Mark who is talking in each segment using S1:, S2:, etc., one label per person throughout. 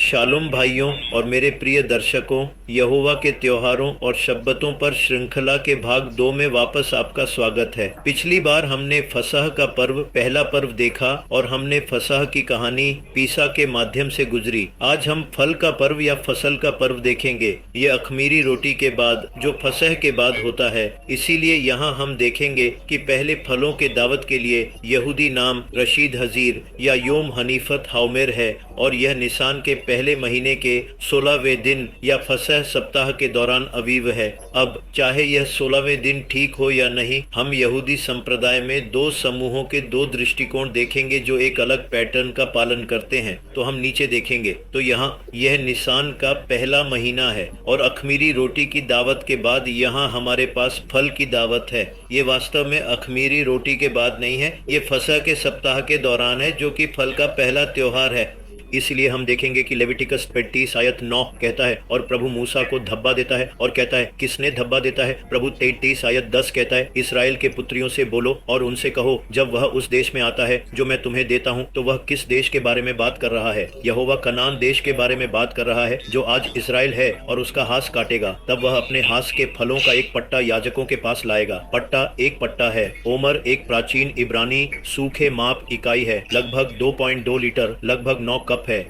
S1: शालूम भाइयों और मेरे प्रिय दर्शकों, यहोवा के त्योहारों और शब्बतों पर श्रृंखला के भाग 2 में वापस आपका स्वागत है। पिछली बार हमने फसह का पर्व, पहला पर्व देखा और हमने फसह की कहानी पीसा के माध्यम से गुजरी। आज हम फल का पर्व या फसल का पर्व देखेंगे। ये अखमीरी रोटी के बाद जो फसह के बाद होता है, इसीलिए यहाँ हम देखेंगे कि पहले फलों के दावत के लिए यहूदी नाम रशीद हजीर या योम हनीफत हाउमेर है और यह निसान के पहले महीने के 16वें दिन या फसह सप्ताह के दौरान अवीव है। अब चाहे यह 16वें दिन ठीक हो या नहीं, हम यहूदी संप्रदाय में 2 समूहों के 2 दृष्टिकोण देखेंगे जो एक अलग पैटर्न का पालन करते हैं। तो हम नीचे देखेंगे तो यहाँ यह निसान का पहला महीना है और अखमीरी रोटी की दावत के बाद यहाँ हमारे पास फल की दावत है। ये वास्तव में अखमीरी रोटी के बाद नहीं है, ये फसह के सप्ताह के दौरान है जो कि फल का पहला त्योहार है। इसलिए हम देखेंगे कि लेविटिकस 35 आयत 9 कहता है और प्रभु मूसा को धब्बा देता है और कहता है किसने धब्बा देता है। प्रभु 33 आयत 10 कहता है इसराइल के पुत्रियों से बोलो और उनसे कहो जब वह उस देश में आता है जो मैं तुम्हें देता हूँ। तो वह किस देश के बारे में बात कर रहा है? यहोवा कनान देश के बारे में बात कर रहा है जो आज इसराइल है और उसका हाथ काटेगा। तब वह अपने हाथ के फलों का एक पट्टा याजकों के पास लाएगा। पट्टा एक पट्टा है। ओमर एक प्राचीन इब्रानी सूखे माप इकाई है, लगभग 2.2 लीटर, लगभग 9 कप है।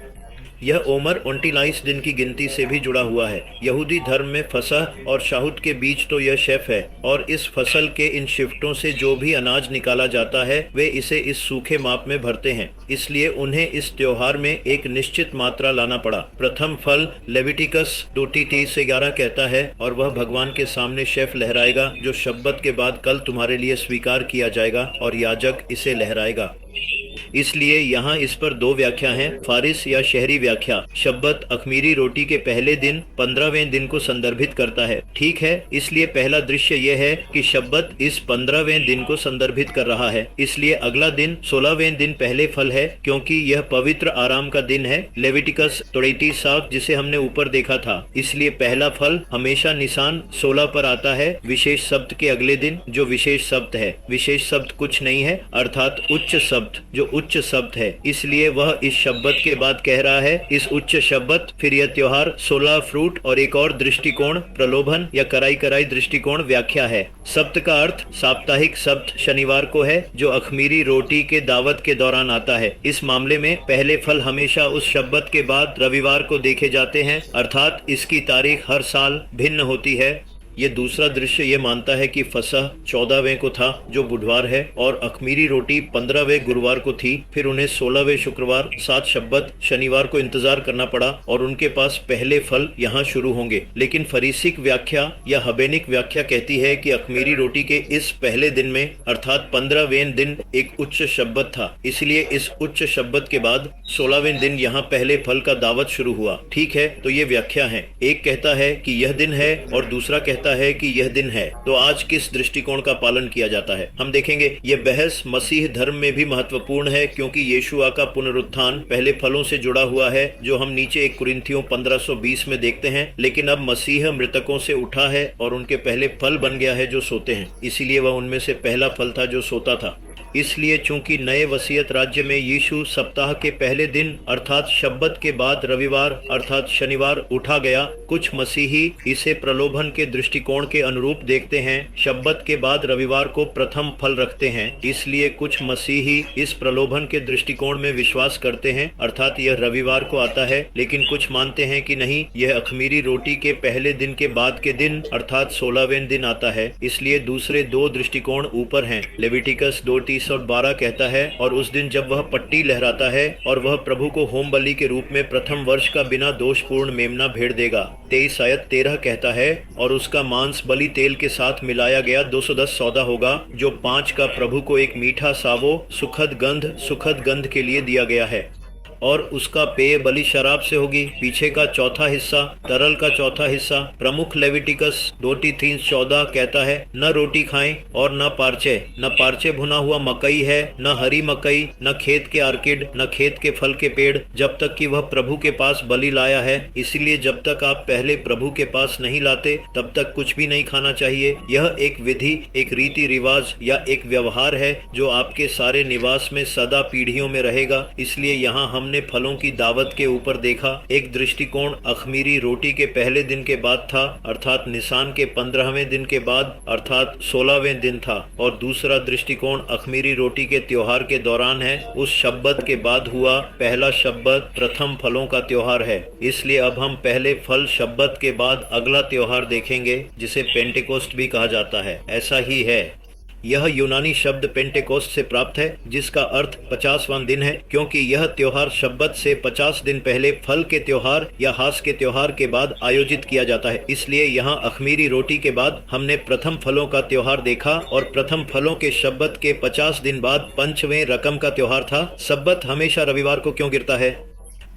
S1: यह ओमर 29 दिन की गिनती से भी जुड़ा हुआ है। यहूदी धर्म में फसह और शाहुद के बीच तो यह शेफ है और इस फसल के इन शिफ्टों से जो भी अनाज निकाला जाता है वे इसे इस सूखे माप में भरते हैं। इसलिए उन्हें इस त्योहार में एक निश्चित मात्रा लाना पड़ा। प्रथम फल लेविटिकस 2:30-11 कहता है और वह भगवान के सामने शेफ लहराएगा जो शब्बत के बाद कल तुम्हारे लिए स्वीकार किया जाएगा और याजक इसे लहराएगा। इसलिए यहाँ इस पर 2 व्याख्या हैं। फारिस या शहरी व्याख्या, शब्बत अखमीरी रोटी के पहले दिन 15वें दिन को संदर्भित करता है। ठीक है, इसलिए पहला दृश्य यह है कि शब्बत इस 15वें दिन को संदर्भित कर रहा है। इसलिए अगला दिन 16वें दिन पहले फल है क्योंकि यह पवित्र आराम का दिन है। लेविटिकस 33 जिसे हमने ऊपर देखा था। इसलिए पहला फल हमेशा निसान 16 पर आता है, विशेष शब्द के अगले दिन जो विशेष शब्द है। विशेष शब्द कुछ नहीं है अर्थात उच्च शब्द जो उच्च शब्द है। इसलिए वह इस शब्बत के बाद कह रहा है इस उच्च शब्बत। फिर यह त्योहार 16 फ्रूट और एक और दृष्टिकोण प्रलोभन या कराई दृष्टिकोण व्याख्या है। सप्त का अर्थ साप्ताहिक सप्त शनिवार को है जो अखमीरी रोटी के दावत के दौरान आता है। इस मामले में पहले फल हमेशा उस शब्बत के बाद रविवार को देखे जाते हैं अर्थात इसकी तारीख हर साल भिन्न होती है। ये दूसरा दृश्य ये मानता है कि फसह 14वें को था जो बुधवार है और अखमीरी रोटी 15वें गुरुवार को थी। फिर उन्हें 16वें शुक्रवार 7 शब्बत शनिवार को इंतजार करना पड़ा और उनके पास पहले फल यहाँ शुरू होंगे। लेकिन फरीसिक व्याख्या या हबेनिक व्याख्या कहती है कि अखमीरी रोटी के इस पहले दिन में अर्थात 15वें दिन एक उच्च शब्बत था। इसलिए इस उच्च शब्बत के बाद 16वें दिन यहाँ पहले फल का दावत शुरू हुआ। ठीक है, तो ये व्याख्या है। एक कहता है कि यह दिन है और दूसरा कहता है कि यह दिन है। तो आज किस दृष्टिकोण का पालन किया जाता है हम देखेंगे। यह बहस मसीह धर्म में भी महत्वपूर्ण है क्योंकि यीशुआ का पुनरुत्थान पहले फलों से जुड़ा हुआ है जो हम नीचे 1 कुरिन्थियों 15:20 में देखते हैं। लेकिन अब मसीह मृतकों से उठा है और उनके पहले फल बन गया है जो सोते हैं। इसीलिए वह उनमें से पहला फल था जो सोता था। इसलिए चूंकि नए वसीयत राज्य में यीशु सप्ताह के पहले दिन अर्थात शब्बत के बाद रविवार अर्थात शनिवार उठा गया, कुछ मसीही इसे प्रलोभन के दृष्टिकोण के अनुरूप देखते हैं। शब्बत के बाद रविवार को प्रथम फल रखते हैं। इसलिए कुछ मसीही इस प्रलोभन के दृष्टिकोण में विश्वास करते हैं अर्थात यह रविवार को आता है। लेकिन कुछ मानते हैं कि नहीं, यह अखमीरी रोटी के पहले दिन के बाद के दिन अर्थात 16वें दिन आता है। इसलिए दूसरे 2 दृष्टिकोण ऊपर हैं। लेविटिकस 2:30 और 12 कहता है और उस दिन जब वह पट्टी लहराता है और वह प्रभु को होम बलि के रूप में प्रथम वर्ष का बिना दोषपूर्ण मेमना भेड़ देगा। 23 आयत 13 कहता है और उसका मांस बलि तेल के साथ मिलाया गया 210 सौदा होगा जो 5 का प्रभु को एक मीठा सावो सुखद गंध के लिए दिया गया है। और उसका पेय बलि शराब से होगी। पीछे का चौथा हिस्सा, तरल का चौथा हिस्सा। प्रमुख लेविटिकस 2:3-14 कहता है न रोटी खाएं और न पार्चे भुना हुआ मकई है, न हरी मकई, न खेत के आर्किड, न खेत के फल के पेड़, जब तक कि वह प्रभु के पास बलि लाया है। इसलिए जब तक आप पहले प्रभु के पास नहीं लाते तब तक कुछ भी नहीं खाना चाहिए। यह एक विधि, एक रीति रिवाज या एक व्यवहार है जो आपके सारे निवास में सदा पीढ़ियों में रहेगा। इसलिए यहाँ हम हमने फलों की दावत के ऊपर देखा। एक दृष्टिकोण अखमीरी रोटी के पहले दिन के बाद था, अर्थात निसान के 15वें दिन के बाद अर्थात 16वें दिन था, और दूसरा दृष्टिकोण अखमीरी रोटी के त्योहार के दौरान है। उस शब्बत के बाद हुआ पहला शब्बत प्रथम फलों का त्योहार है। इसलिए अब हम पहले फल शब्बत के बाद अगला त्योहार देखेंगे, जिसे पेंटेकोस्ट भी कहा जाता है। ऐसा ही है। यह यूनानी शब्द पेंटेकोस्ट से प्राप्त है, जिसका अर्थ 50वां दिन है, क्योंकि यह त्योहार शब्बत से 50 दिन पहले फल के त्योहार या हास के त्योहार के बाद आयोजित किया जाता है। इसलिए यहाँ अखमीरी रोटी के बाद हमने प्रथम फलों का त्योहार देखा, और प्रथम फलों के शब्बत के 50 दिन बाद पंचवें रकम का त्योहार था। शब्बत हमेशा रविवार को क्यों गिरता है?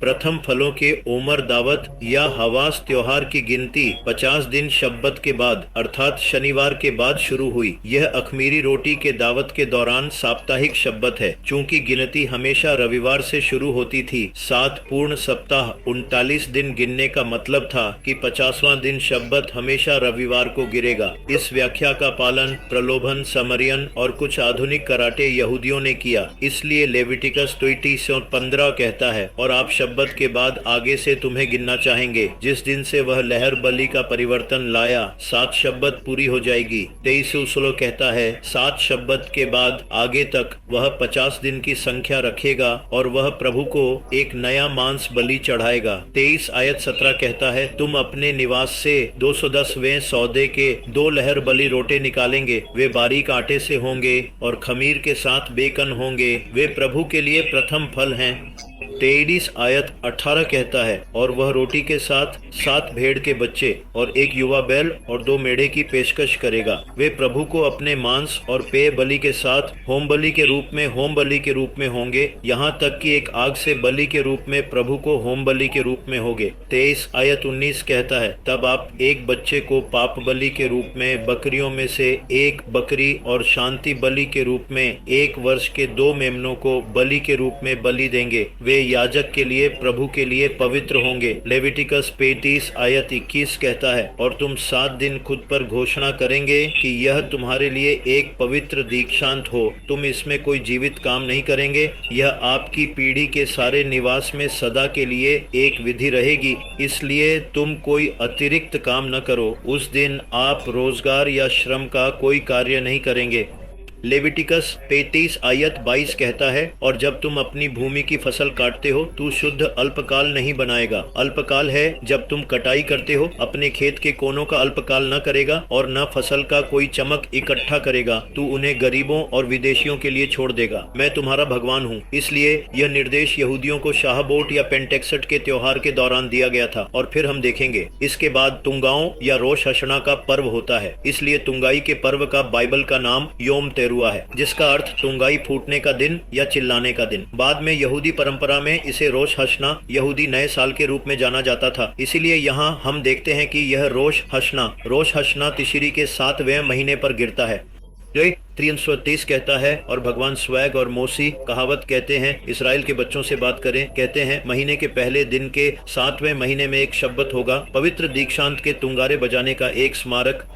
S1: प्रथम फलों के ओमर दावत या हवास त्योहार की गिनती 50 दिन शब्बत के बाद अर्थात शनिवार के बाद शुरू हुई। यह अखमीरी रोटी के दावत के दौरान साप्ताहिक शब्बत है। चूंकि गिनती हमेशा रविवार से शुरू होती थी, 7 पूर्ण सप्ताह 39 दिन गिनने का मतलब था कि 50वां दिन शब्बत हमेशा रविवार को गिरेगा। इस व्याख्या का पालन प्रलोभन, समरियन और कुछ आधुनिक कराटे यहूदियों ने किया। इसलिए लेविटिकस 20:15 कहता है, और आप शब्बत के बाद आगे से तुम्हें गिनना चाहेंगे, जिस दिन से वह लहर बलि का परिवर्तन लाया 7 शब्बत पूरी हो जाएगी। 23 कहता है 7 शब्बत के बाद आगे तक वह 50 दिन की संख्या रखेगा, और वह प्रभु को एक नया मांस बलि चढ़ाएगा। 23:17 कहता है तुम अपने निवास से 210वें सौदे के 2 लहर बलि रोटे निकालेंगे। वे बारीक आटे से होंगे और खमीर के साथ बेकन होंगे। वे प्रभु के लिए प्रथम फल हैं। 23:18 कहता है, और वह रोटी के साथ 7 भेड़ के बच्चे और 1 युवा बैल और 2 मेढ़े की पेशकश करेगा। वे प्रभु को अपने मांस और पेय बलि के साथ होम बलि के रूप में होंगे, यहाँ तक कि एक आग से बलि के रूप में प्रभु को होम बलि के रूप में होंगे। 23:19 कहता है तब आप एक बच्चे को पाप बलि के रूप में, बकरियों में से एक बकरी और शांति बलि के रूप में 1 वर्ष के 2 मेमनों को बलि के रूप में बलि देंगे। वे याजक के लिए, प्रभु के लिए पवित्र होंगे। लेविटिकस 35:21 कहता है, और तुम 7 दिन खुद पर घोषणा करेंगे कि यह तुम्हारे लिए एक पवित्र दीक्षांत हो। तुम इसमें कोई जीवित काम नहीं करेंगे। यह आपकी पीढ़ी के सारे निवास में सदा के लिए एक विधि रहेगी। इसलिए तुम कोई अतिरिक्त काम न करो। उस दिन आप रोजगार या श्रम का कोई कार्य नहीं करेंगे। लेविटिकस 33:22 कहता है, और जब तुम अपनी भूमि की फसल काटते हो तू शुद्ध अल्पकाल नहीं बनाएगा। अल्पकाल है जब तुम कटाई करते हो, अपने खेत के कोनों का अल्पकाल न करेगा और न फसल का कोई चमक इकट्ठा करेगा। तू उन्हें गरीबों और विदेशियों के लिए छोड़ देगा। मैं तुम्हारा भगवान हूँ। इसलिए यह निर्देश यहूदियों को शाहबोट या पेंटेक्सट के त्योहार के दौरान दिया गया था। और फिर हम देखेंगे इसके बाद तुंगाओं या रोश हशना का पर्व होता है। इसलिए तुंगाई के पर्व का बाइबल का नाम योम हुआ है, जिसका अर्थ तुंगाई फूटने का दिन या चिल्लाने का दिन। बाद में यहूदी परंपरा में इसे रोश हशना, यहूदी नए साल के रूप में जाना जाता था। इसीलिए यहाँ हम देखते हैं कि यह रोश हशना तिशरी के 7वें महीने पर गिरता है। 330 कहता है, और भगवान स्वैग और मोसी कहावत कहते हैं, इसराइल के बच्चों से बात करें, कहते हैं महीने के पहले दिन के 7वें महीने में एक शब्बत होगा, पवित्र दीक्षांत के तुंगारे बजाने का एक स्मारक।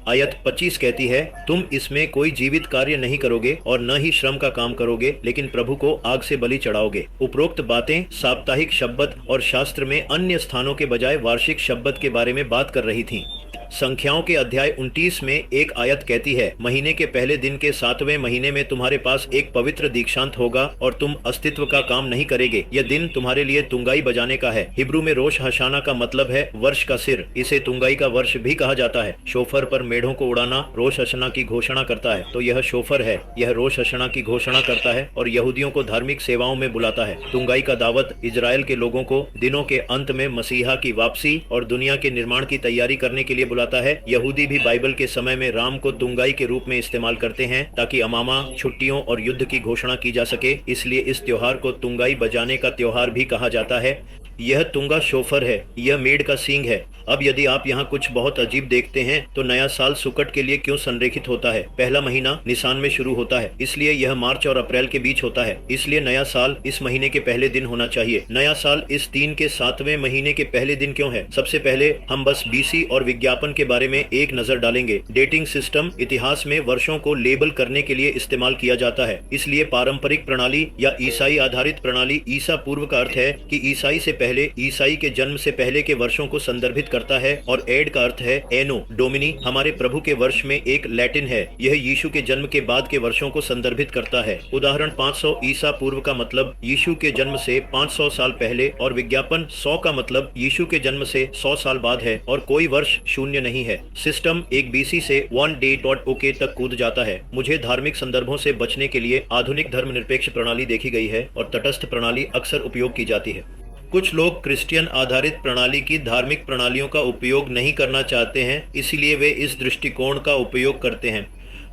S1: आयत 25 कहती है तुम इसमें कोई जीवित कार्य नहीं करोगे और न ही श्रम का काम करोगे, लेकिन प्रभु को आग से बलि चढ़ाओगे। उपरोक्त बातें साप्ताहिक शब्बत और शास्त्र में अन्य स्थानों के बजाय वार्षिक शब्बत के बारे में बात कर रही थी। संख्याओं के अध्याय 29 में एक आयत कहती है, महीने के पहले दिन के 7वें महीने में तुम्हारे पास एक पवित्र दीक्षांत होगा और तुम अस्तित्व का काम नहीं करेंगे। यह दिन तुम्हारे लिए तुंगाई बजाने का है। हिब्रू में रोश हशाना का मतलब है वर्ष का सिर। इसे तुंगाई का वर्ष भी कहा जाता है। शोफर पर मेढ़ों को उड़ाना रोश हशना की घोषणा करता है, तो यह शोफर है। यह रोश हशना की घोषणा करता है और यहूदियों को धार्मिक सेवाओं में बुलाता है। तुंगाई का दावत इजराइल के लोगों को दिनों के अंत में मसीहा की वापसी और दुनिया के निर्माण की तैयारी करने के लिए बुलाता है। यहूदी भी बाइबल के समय में राम को तुंगाई के रूप में इस्तेमाल करते हैं ताकि अमामा, छुट्टियों और युद्ध की घोषणा की जा सके। इसलिए इस त्योहार को तुंगाई बजाने का त्योहार भी कहा जाता है। यह तुंगा शोफर है, यह मेढ़ का सींग है अब यदि आप यहाँ कुछ बहुत अजीब देखते हैं तो नया साल सुकट के लिए क्यों संरेखित होता है? पहला महीना निसान में शुरू होता है, इसलिए यह मार्च और अप्रैल के बीच होता है, इसलिए नया साल इस महीने के पहले दिन होना चाहिए। नया साल इस 3 के 7वें महीने के पहले दिन क्यों है? सबसे पहले हम बस बीसी और विज्ञापन के बारे में एक नजर डालेंगे। डेटिंग सिस्टम इतिहास में वर्षों को लेबल करने के लिए इस्तेमाल किया जाता है, इसलिए पारंपरिक प्रणाली या ईसाई आधारित प्रणाली ईसा पूर्व का अर्थ है कि ईसाई से पहले, ईसाई के जन्म से पहले के वर्षों को संदर्भित करता है, और एड का अर्थ है एनो डोमिनी, हमारे प्रभु के वर्ष में एक लैटिन है। यह यीशु के जन्म के बाद के वर्षों को संदर्भित करता है। उदाहरण 500 ईसा पूर्व का मतलब यीशु के जन्म से 500 साल पहले, और विज्ञापन 100 का मतलब यीशु के जन्म से 100 साल बाद है, और कोई वर्ष शून्य नहीं है। सिस्टम एक बीसी से one-day.ok तक कूद जाता है। मुझे धार्मिक संदर्भों से बचने के लिए आधुनिक धर्मनिरपेक्ष प्रणाली देखी गई है और तटस्थ प्रणाली अक्सर उपयोग की जाती है। कुछ लोग क्रिश्चियन आधारित प्रणाली की धार्मिक प्रणालियों का उपयोग नहीं करना चाहते हैं, इसलिए वे इस दृष्टिकोण का उपयोग करते हैं।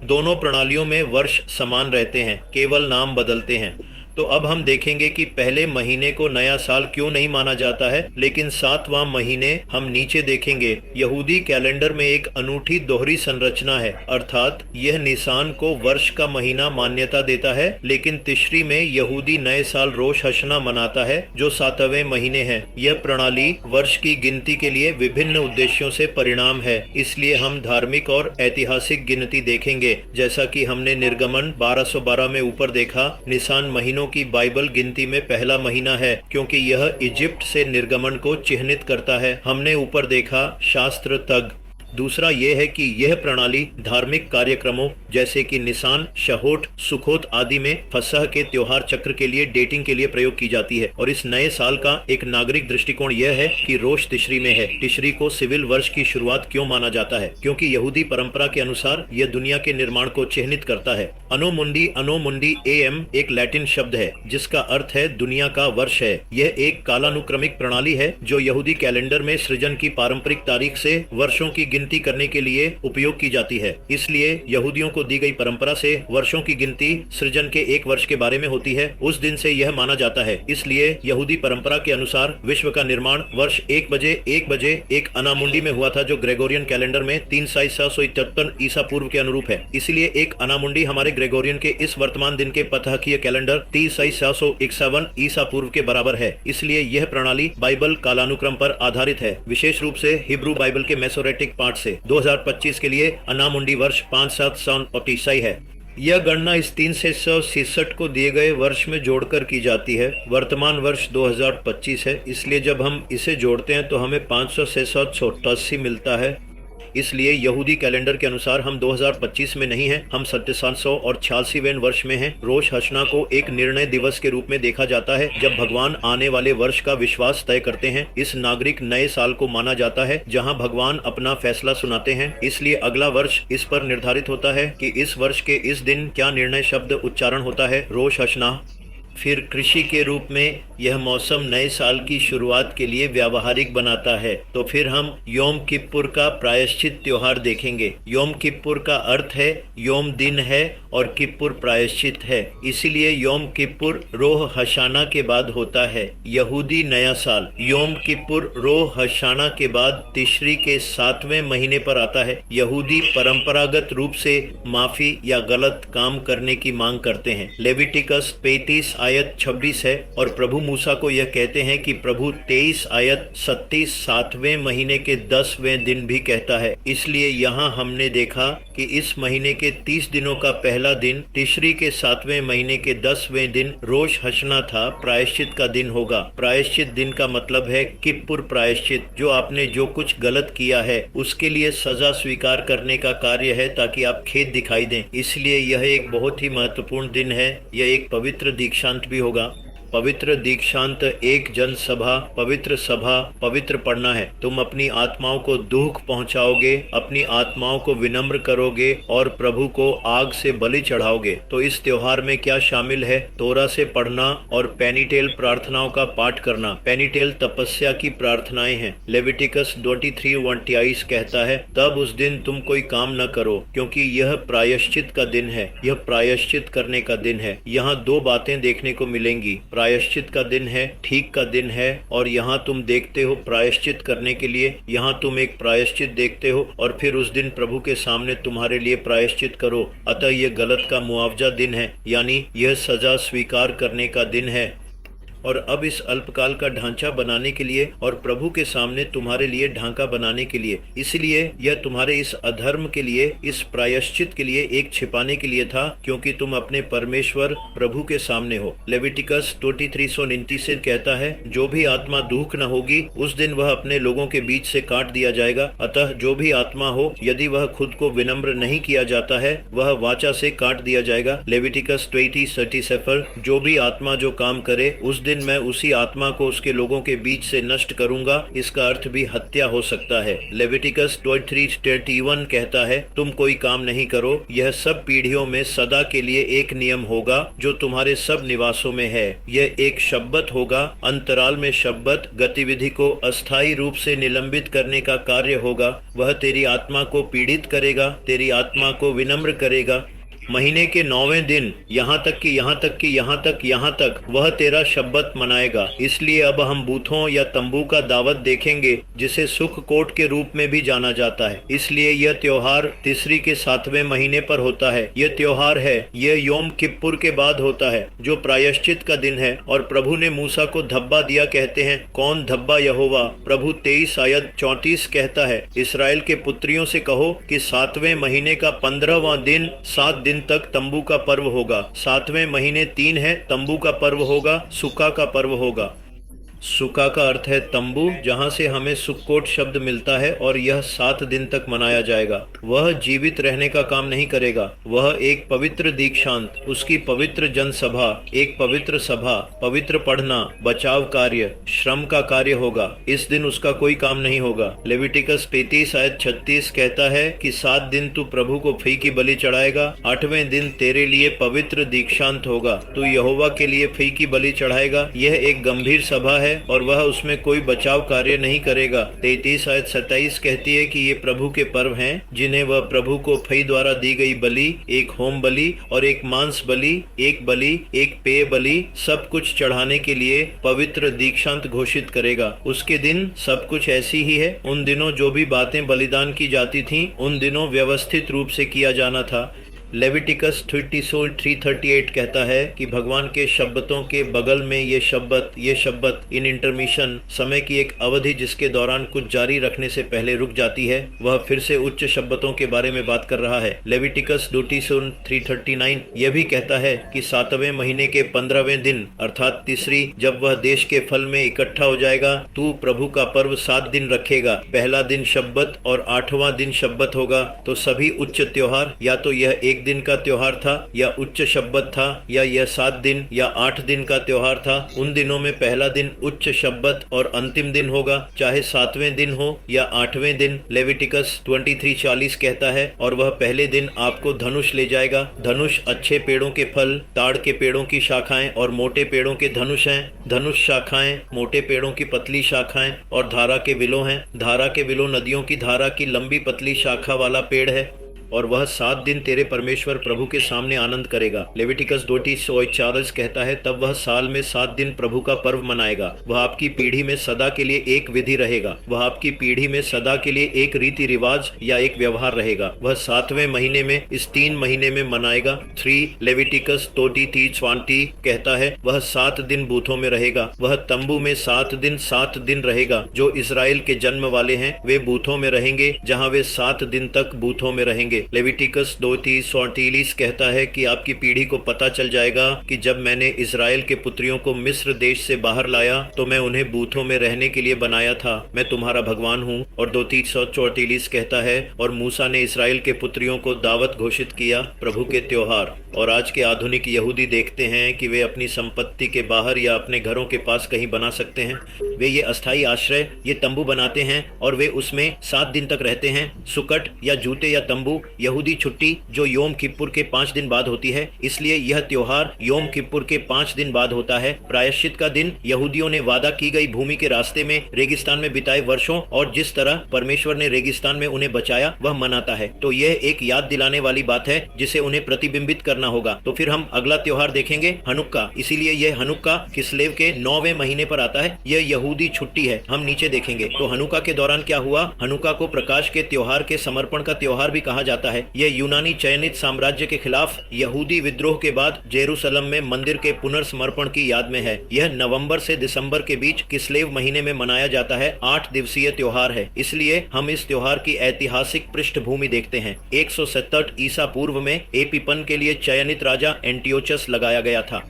S1: दोनों प्रणालियों में वर्ष समान रहते हैं, केवल नाम बदलते हैं। तो अब हम देखेंगे कि पहले महीने को नया साल क्यों नहीं माना जाता है, लेकिन 7वां महीने हम नीचे देखेंगे। यहूदी कैलेंडर में एक अनूठी दोहरी संरचना है, अर्थात यह निसान को वर्ष का महीना मान्यता देता है, लेकिन तिश्री में यहूदी नए साल रोश हशना मनाता है जो 7वें महीने है। यह प्रणाली वर्ष की गिनती के लिए विभिन्न उद्देश्यों से परिणाम है, इसलिए हम धार्मिक और ऐतिहासिक गिनती देखेंगे। जैसा कि हमने निर्गमन 1212 में ऊपर देखा, निसान महीनों की बाइबल गिनती में पहला महीना है, क्योंकि यह इजिप्ट से निर्गमन को चिह्नित करता है। हमने ऊपर देखा शास्त्र तग। दूसरा यह है कि यह प्रणाली धार्मिक कार्यक्रमों जैसे कि निसान, शहोट, सुखोत आदि में फसह के त्योहार चक्र के लिए डेटिंग के लिए प्रयोग की जाती है। और इस नए साल का एक नागरिक दृष्टिकोण यह है कि रोश तिश्री में है। तिश्री को सिविल वर्ष की शुरुआत क्यों माना जाता है? क्योंकि यहूदी परंपरा के अनुसार यह दुनिया के निर्माण को चिह्नित करता है। अनो मुंडी एम एक लैटिन शब्द है जिसका अर्थ है दुनिया का वर्ष है। यह एक कालानुक्रमिक प्रणाली है जो यहूदी कैलेंडर में सृजन की पारंपरिक तारीख से वर्षों की गिनती करने के लिए उपयोग की जाती है। इसलिए यहूदियों को दी गई परंपरा से वर्षों की गिनती सृजन के एक वर्ष के बारे में होती है। उस दिन से यह माना जाता है। इसलिए यहूदी परंपरा के अनुसार विश्व का निर्माण वर्ष 1 बजे एक अनामुंडी में हुआ था, जो ग्रेगोरियन कैलेंडर में 3,773 ईसा पूर्व के अनुरूप है। इसलिए एक अनामुंडी हमारे ग्रेगोरियन के इस वर्तमान दिन के पतहकीय कैलेंडर 3,751 ईसा पूर्व के बराबर है। इसलिए यह प्रणाली बाइबल कालानुक्रम पर आधारित है, विशेष रूप से हिब्रू बाइबल के मेसोरेटिक पाठ से। 2025 के लिए अनामुंडी वर्ष 5-7 सन और ईसाई है। यह गणना इस 366 को दिए गए वर्ष में जोड़कर की जाती है। वर्तमान वर्ष 2025 है, इसलिए जब हम इसे जोड़ते हैं तो हमें 500 मिलता है। इसलिए यहूदी कैलेंडर के अनुसार हम 2025 में नहीं हैं, हम 786वें वर्ष में हैं। रोश हशना को एक निर्णय दिवस के रूप में देखा जाता है, जब भगवान आने वाले वर्ष का विश्वास तय करते हैं। इस नागरिक नए साल को माना जाता है जहां भगवान अपना फैसला सुनाते हैं। इसलिए अगला वर्ष इस पर निर्धारित होता है कि इस वर्ष के इस दिन क्या निर्णय शब्द उच्चारण होता है, रोश हशना। फिर कृषि के रूप में यह मौसम नए साल की शुरुआत के लिए व्यावहारिक बनाता है। तो फिर हम योम किप्पुर का प्रायश्चित त्योहार देखेंगे। योम किप्पुर का अर्थ है योम दिन है और किप्पुर प्रायश्चित है, इसीलिए योम किप्पुर रोह हशाना के बाद होता है। यहूदी नया साल योम किप्पुर रोह हशाना के बाद तिश्री के 7वें महीने पर आता है। यहूदी परंपरागत रूप से माफी या गलत काम करने की मांग करते हैं। लेविटिकस 35 आयत 26 है और प्रभु मूसा को यह कहते हैं कि प्रभु 23 आयत 37 7वें महीने के 10वें दिन भी कहता है। इसलिए यहाँ हमने देखा कि इस महीने के 30 दिनों का पहला दिन तिश्री के 7वें महीने के 10वें दिन रोश हशना था, प्रायश्चित का दिन होगा। प्रायश्चित दिन का मतलब है किप्पुर प्रायश्चित, जो आपने जो कुछ गलत किया है उसके लिए सजा स्वीकार करने का कार्य है ताकि आप खेद दिखाई दें। इसलिए यह एक बहुत ही महत्वपूर्ण दिन है। यह एक पवित्र दीक्षांत भी होगा। पवित्र दीक्षांत एक जनसभा, पवित्र सभा, पवित्र पढ़ना है। तुम अपनी आत्माओं को दुख पहुंचाओगे, अपनी आत्माओं को विनम्र करोगे और प्रभु को आग से बलि चढ़ाओगे। तो इस त्योहार में क्या शामिल है? तोरा से पढ़ना और पेनिटेल प्रार्थनाओं का पाठ करना। पेनिटेल तपस्या की प्रार्थनाएं हैं। लेविटिकस 23:28 कहता है, तब उस दिन तुम कोई काम न करो, क्योंकि यह प्रायश्चित का दिन है। यह प्रायश्चित करने का दिन है। यहाँ दो बातें देखने को मिलेंगी। प्रायश्चित का दिन है, ठीक का दिन है, और यहाँ तुम देखते हो प्रायश्चित करने के लिए, यहाँ तुम एक प्रायश्चित देखते हो और फिर उस दिन प्रभु के सामने तुम्हारे लिए प्रायश्चित करो। अतः यह गलत का मुआवजा दिन है, यानी यह सजा स्वीकार करने का दिन है। और अब इस अल्पकाल का ढांचा बनाने के लिए और प्रभु के सामने तुम्हारे लिए ढांचा बनाने के लिए, इसलिए यह तुम्हारे इस अधर्म के लिए, इस प्रायश्चित के लिए एक छिपाने के लिए था, क्योंकि तुम अपने परमेश्वर प्रभु के सामने हो। लेविटिकस 23:29 से कहता है, जो भी आत्मा दुख न होगी उस दिन वह अपने लोगों के बीच से काट दिया जाएगा। अतः जो भी आत्मा हो, यदि वह खुद को विनम्र नहीं किया जाता है, वह वाचा से काट दिया जाएगा। लेविटिकस 20:37, जो भी आत्मा जो काम करे उस दिन मैं उसी आत्मा को उसके लोगों के बीच से नष्ट करूंगा। इसका अर्थ भी हत्या हो सकता है। लेविटिकस 23:21 कहता है, तुम कोई काम नहीं करो, यह सब पीढ़ियों में सदा के लिए एक नियम होगा जो तुम्हारे सब निवासों में है। यह एक शब्बत होगा, अंतराल में शब्बत, गतिविधि को अस्थायी रूप से निलंबित करने का कार्य होगा। वह तेरी आत्मा को पीड़ित करेगा, तेरी आत्मा को विनम्र करेगा। महीने के 9वें दिन यहाँ तक वह तेरा शब्बत मनाएगा। इसलिए अब हम बूथों या तंबू का दावत देखेंगे, जिसे सुख कोट के रूप में भी जाना जाता है। इसलिए यह त्योहार तीसरी के 7वें महीने पर होता है। यह त्योहार है, यह योम किप्पुर के बाद होता है, जो प्रायश्चित का दिन है। और प्रभु ने मूसा को धब्बा दिया, कहते हैं, कौन धब्बा? यहोवा। प्रभु 23 आयत 34 कहता है, इसराइल के पुत्रियों से कहो कि 7वें महीने का 15वां दिन 7 दिन तक तंबू का पर्व होगा। 7वें महीने 3 है, तंबू का पर्व होगा, सुक्का का पर्व होगा। सुक्का का अर्थ है तंबू, जहाँ से हमें सुक्कोट शब्द मिलता है, और यह 7 दिन तक मनाया जाएगा। वह जीवित रहने का काम नहीं करेगा। वह एक पवित्र दीक्षांत, उसकी पवित्र जनसभा, एक पवित्र सभा, पवित्र पढ़ना, बचाव कार्य, श्रम का कार्य होगा। इस दिन उसका कोई काम नहीं होगा। लेविटिकस 35 आयत 36 कहता है कि 7 दिन तू प्रभु को फी की बलि चढ़ाएगा। 8वें दिन तेरे लिए पवित्र दीक्षांत होगा, तू यहोवा के लिए फी की बलि चढ़ाएगा। यह एक गंभीर सभा है और वह उसमें कोई बचाव कार्य नहीं करेगा। 33 आयत 27 कहती है कि ये प्रभु के पर्व हैं, जिन्हें वह प्रभु को फई द्वारा दी गई बलि, एक होम बलि और एक मांस बलि, एक पेय बलि, सब कुछ चढ़ाने के लिए पवित्र दीक्षांत घोषित करेगा। उसके दिन सब कुछ ऐसी ही है। उन दिनों जो भी बातें बलिदान की जाती थीं, उन दिनों व्यवस्थित रूप से किया जाना था। लेविटिकस 33:38 कहता है कि भगवान के शब्बतों के बगल में ये शब्बत इन इंटरमिशन, समय की एक अवधि जिसके दौरान कुछ जारी रखने से पहले रुक जाती है, वह फिर से उच्च शब्बतों के बारे में बात कर रहा है। लेविटिकस 23:39 यह भी कहता है कि 7वें महीने के 15वें दिन अर्थात तीसरी, जब वह देश के फल में इकट्ठा हो जाएगा, तू प्रभु का पर्व 7 दिन रखेगा। पहला दिन शब्बत और 8वां दिन शब्बत होगा। तो सभी उच्च त्योहार, या तो यह एक दिन का त्योहार था, या उच्च शब्बत था, या यह 7 दिन या 8 दिन का त्योहार था। उन दिनों में पहला दिन उच्च शब्बत और अंतिम दिन होगा, चाहे 7वें दिन हो या 8वें दिन। लेविटिकस 23:40 कहता है, और वह पहले दिन आपको धनुष ले जाएगा। धनुष अच्छे पेड़ों के फल, ताड़ के पेड़ों की शाखाएं और मोटे पेड़ों के धनुष हैं। धनुष शाखाएं, मोटे पेड़ों की पतली शाखाएं और धारा के विलो हैं। धारा के विलो नदियों की धारा की लंबी पतली शाखा वाला पेड़ है, और वह 7 दिन तेरे परमेश्वर प्रभु के सामने आनंद करेगा। लेविटिकस 20:40 कहता है, तब वह साल में 7 दिन प्रभु का पर्व मनाएगा। वह आपकी पीढ़ी में सदा के लिए एक विधि रहेगा। वह आपकी पीढ़ी में सदा के लिए एक रीति रिवाज या एक व्यवहार रहेगा। वह 7वें महीने में, इस 3 महीने में मनाएगा। 3 लेविटिकस 23:20 कहता है, वह 7 दिन बूथों में रहेगा। वह तंबू में 7 दिन रहेगा। जो इजराइल के जन्म वाले हैं वे बूथों में रहेंगे, जहाँ वे 7 दिन तक बूथों में रहेंगे। लेविटिकस 23:38 कहता है कि आपकी पीढ़ी को पता चल जाएगा कि जब मैंने इजराइल के पुत्रियों को मिस्र देश से बाहर लाया, तो मैं उन्हें बूथों में रहने के लिए बनाया था। मैं तुम्हारा भगवान हूँ। और 23:34 कहता है, और मूसा ने इजराइल के पुत्रियों को दावत घोषित किया प्रभु के त्योहार। और आज के आधुनिक यहूदी देखते हैं कि वे अपनी संपत्ति के बाहर या अपने घरों के पास कहीं बना सकते हैं। वे ये अस्थायी आश्रय, ये तंबू बनाते हैं और वे उसमें 7 दिन तक रहते हैं। सुकट या जूते या तंबू यहूदी छुट्टी जो योम किप्पुर के 5 दिन बाद होती है, इसलिए यह त्योहार योम किप्पुर के 5 दिन बाद होता है। प्रायश्चित का दिन यहूदियों ने वादा की गई भूमि के रास्ते में रेगिस्तान में बिताए वर्षों और जिस तरह परमेश्वर ने रेगिस्तान में उन्हें बचाया वह मनाता है। तो यह एक याद दिलाने वाली बात है जिसे उन्हें प्रतिबिंबित करना होगा। तो फिर हम अगला त्योहार देखेंगे हनुक्का। इसीलिए यह हनुक्का किस्लेव के 9वें महीने पर आता है। यह यहूदी छुट्टी है, हम नीचे देखेंगे। तो हनुक्का के दौरान क्या हुआ? हनुक्का को प्रकाश के त्योहार के समर्पण का त्योहार भी कहा जाता है। यह यूनानी चयनित साम्राज्य के खिलाफ यहूदी विद्रोह के बाद जेरूसलम में मंदिर के पुनर्समर्पण की याद में है। यह नवंबर से दिसंबर के बीच किस्लेव महीने में मनाया जाता है। 8 दिवसीय त्योहार है, इसलिए हम इस त्योहार की ऐतिहासिक पृष्ठभूमि देखते हैं। 167 ईसा पूर्व में एपीपन के लिए चयनित राजा एंटियोचस लगाया गया था।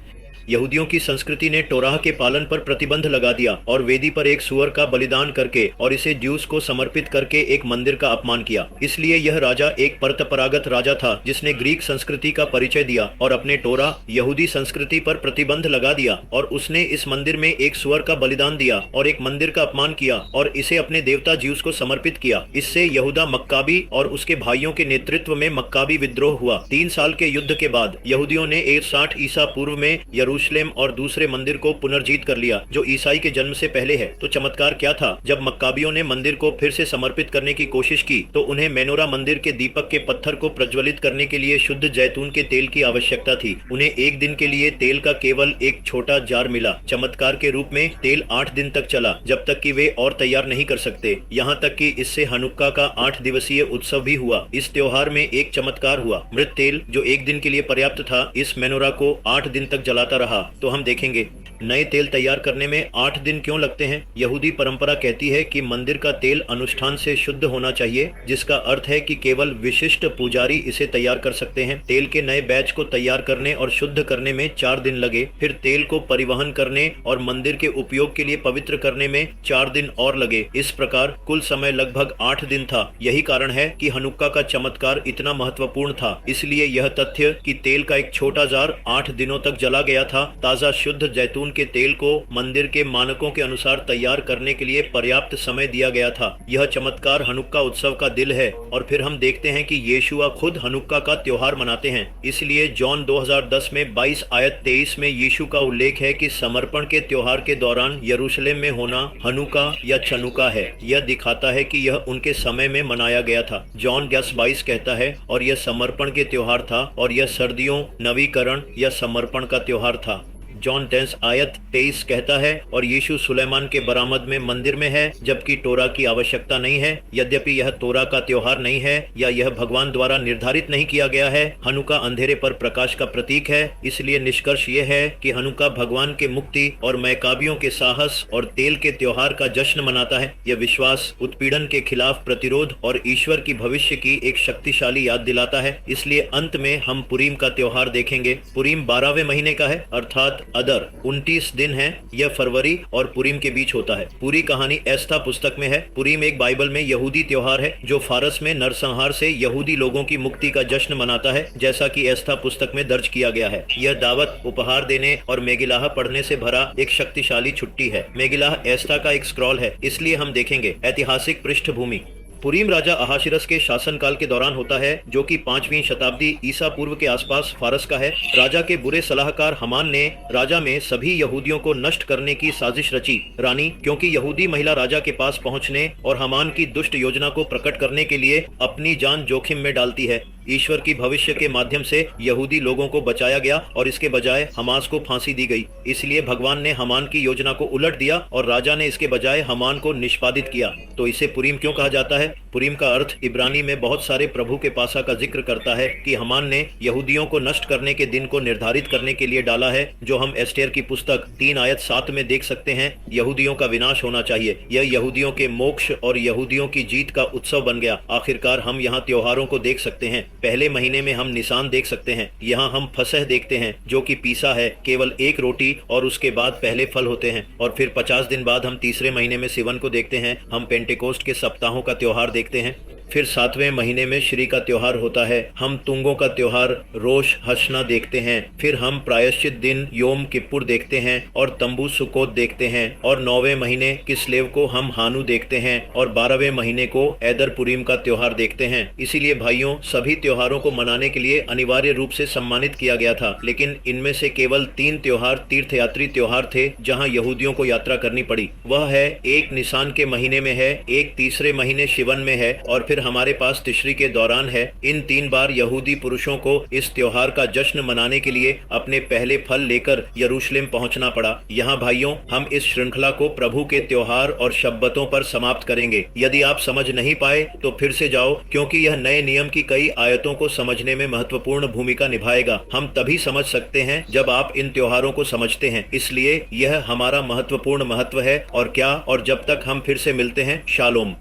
S1: यहूदियों की संस्कृति ने टोराह के पालन पर प्रतिबंध लगा दिया और वेदी पर एक सूअर का बलिदान करके और इसे ज्यूस को समर्पित करके एक मंदिर का अपमान किया। इसलिए यह राजा एक परंपरागत राजा था जिसने ग्रीक संस्कृति का परिचय दिया और अपने टोरा यहूदी संस्कृति पर प्रतिबंध लगा दिया और उसने इस मंदिर में एक सूअर का बलिदान दिया और एक मंदिर का अपमान किया और इसे अपने देवता ज्यूस को समर्पित किया। इससे यहूदा मक्काबी और उसके भाइयों के नेतृत्व में मक्काबी विद्रोह हुआ। 3 साल के युद्ध के बाद यहूदियों ने 160 ईसा पूर्व में यरूशलेम और दूसरे मंदिर को पुनर्जीत कर लिया जो ईसाई के जन्म से पहले है। तो चमत्कार क्या था? जब मक्काबियों ने मंदिर को फिर से समर्पित करने की कोशिश की तो उन्हें मेनोरा मंदिर के दीपक के पत्थर को प्रज्वलित करने के लिए शुद्ध जैतून के तेल की आवश्यकता थी। उन्हें एक दिन के लिए तेल का केवल एक छोटा जार मिला। चमत्कार के रूप में तेल 8 दिन तक चला जब तक कि वे और तैयार नहीं कर सकते। यहाँ तक कि इससे हनुक्का का 8 दिवसीय उत्सव भी हुआ। इस त्योहार में एक चमत्कार हुआ। मृत तेल जो एक दिन के लिए पर्याप्त था इस मेनोरा को 8 दिन तक जलाता रहा। तो हम देखेंगे नए तेल तैयार करने में 8 दिन क्यों लगते हैं। यहूदी परंपरा कहती है कि मंदिर का तेल अनुष्ठान से शुद्ध होना चाहिए, जिसका अर्थ है कि केवल विशिष्ट पुजारी इसे तैयार कर सकते हैं। तेल के नए बैच को तैयार करने और शुद्ध करने में 4 दिन लगे। फिर तेल को परिवहन करने और मंदिर के उपयोग के लिए पवित्र करने में 4 दिन और लगे। इस प्रकार कुल समय लगभग 8 दिन था। यही कारण है कि हनुक्का का चमत्कार इतना महत्वपूर्ण था। इसलिए यह तथ्य कि तेल का एक छोटा जार 8 दिनों तक जला गया था ताजा शुद्ध जैतून के तेल को मंदिर के मानकों के अनुसार तैयार करने के लिए पर्याप्त समय दिया गया था। यह चमत्कार हनुक्का उत्सव का दिल है। और फिर हम देखते हैं कि यीशुआ खुद हनुक्का का त्योहार मनाते हैं। इसलिए जॉन 2010 में 22 आयत 23 में यीशु का उल्लेख है कि समर्पण के त्योहार के दौरान यरूशलेम में होना हनुक्का या चनुका है। यह दिखाता है कि यह उनके समय में मनाया गया था। जॉन 10:22 कहता है और यह समर्पण के त्योहार था और यह सर्दियों नवीकरण या समर्पण का त्योहार था। जॉन 10 आयत 23 कहता है और यीशु सुलेमान के बरामद में मंदिर में है जबकि टोरा की आवश्यकता नहीं है। यद्यपि यह तोरा का त्योहार नहीं है या यह भगवान द्वारा निर्धारित नहीं किया गया है। हनुक्का अंधेरे पर प्रकाश का प्रतीक है। इसलिए निष्कर्ष यह है कि हनुक्का भगवान के मुक्ति और मैकाबियों के साहस और तेल के त्योहार का जश्न मनाता है। यह विश्वास, उत्पीड़न के खिलाफ प्रतिरोध और ईश्वर की भविष्य की एक शक्तिशाली याद दिलाता है। इसलिए अंत में हम पुरीम का त्योहार देखेंगे। पुरीम 12वें महीने का है अर्थात अदर 29 दिन है। यह फरवरी और पुरीम के बीच होता है। पूरी कहानी एस्था पुस्तक में है। पुरीम एक बाइबल में यहूदी त्योहार है जो फारस में नरसंहार से यहूदी लोगों की मुक्ति का जश्न मनाता है, जैसा कि एस्था पुस्तक में दर्ज किया गया है। यह दावत, उपहार देने और मेगिलाह पढ़ने से भरा एक शक्तिशाली छुट्टी है। मेगिलाह एस्था का एक स्क्रॉल है। इसलिए हम देखेंगे ऐतिहासिक पृष्ठभूमि। पुरीम राजा अहाशिरस के शासनकाल के दौरान होता है जो कि 5वीं शताब्दी ईसा पूर्व के आसपास फारस का है। राजा के बुरे सलाहकार हमान ने राजा में सभी यहूदियों को नष्ट करने की साजिश रची। रानी, क्योंकि यहूदी महिला राजा के पास पहुंचने और हमान की दुष्ट योजना को प्रकट करने के लिए अपनी जान जोखिम में डालती है। ईश्वर की भविष्य के माध्यम से यहूदी लोगों को बचाया गया और इसके बजाय हमास को फांसी दी गई। इसलिए भगवान ने हमान की योजना को उलट दिया और राजा ने इसके बजाय हमान को निष्पादित किया। तो इसे पुरीम क्यों कहा जाता है? पुरीम का अर्थ इब्रानी में बहुत सारे प्रभु के पासा का जिक्र करता है कि हमान ने यहूदियों को नष्ट करने के दिन को निर्धारित करने के लिए डाला है, जो हम एस्टेर की पुस्तक 3 आयत 7 में देख सकते हैं। यहूदियों का विनाश होना चाहिए। यह यहूदियों के मोक्ष और यहूदियों की जीत का उत्सव बन गया। आखिरकार हम यहाँ त्योहारों को देख सकते हैं। पहले महीने में हम निशान देख सकते हैं। यहाँ हम फसह देखते हैं जो कि पीसा है, केवल एक रोटी और उसके बाद पहले फल होते हैं। और फिर 50 दिन बाद हम तीसरे महीने में सिवन को देखते हैं। हम पेंटेकोस्ट के सप्ताहों का त्योहार देखते हैं। फिर 7वें महीने में श्री का त्योहार होता है। हम तुंगों का त्योहार रोश हशना देखते हैं। फिर हम प्रायश्चित दिन योम किप्पुर देखते हैं और तंबू सुकोत देखते हैं। और 9वें महीने किस्लेव को हम हानु देखते हैं और 12वें महीने को ऐदर पुरीम का त्योहार देखते हैं। इसीलिए भाइयों, सभी त्योहारों को मनाने के लिए अनिवार्य रूप से सम्मानित किया गया था, लेकिन इनमें से केवल 3 त्योहार तीर्थयात्री त्योहार थे जहां यहूदियों को यात्रा करनी पड़ी। वह है, एक निसान के महीने में है, एक तीसरे महीने शिवन में है और फिर हमारे पास तिश्री के दौरान है। इन 3 बार यहूदी पुरुषों को इस त्योहार का जश्न मनाने के लिए अपने पहले फल लेकर यरूशलेम पहुंचना पड़ा। यहाँ भाइयों, हम इस श्रृंखला को प्रभु के त्योहार और शब्बतों पर समाप्त करेंगे। यदि आप समझ नहीं पाए तो फिर से जाओ, क्योंकि यह नए नियम की कई आयतों को समझने में महत्वपूर्ण भूमिका निभाएगा। हम तभी समझ सकते हैं जब आप इन त्योहारों को समझते हैं। इसलिए यह हमारा महत्वपूर्ण महत्व है। और क्या, और जब तक हम फिर से मिलते हैं, शालोम।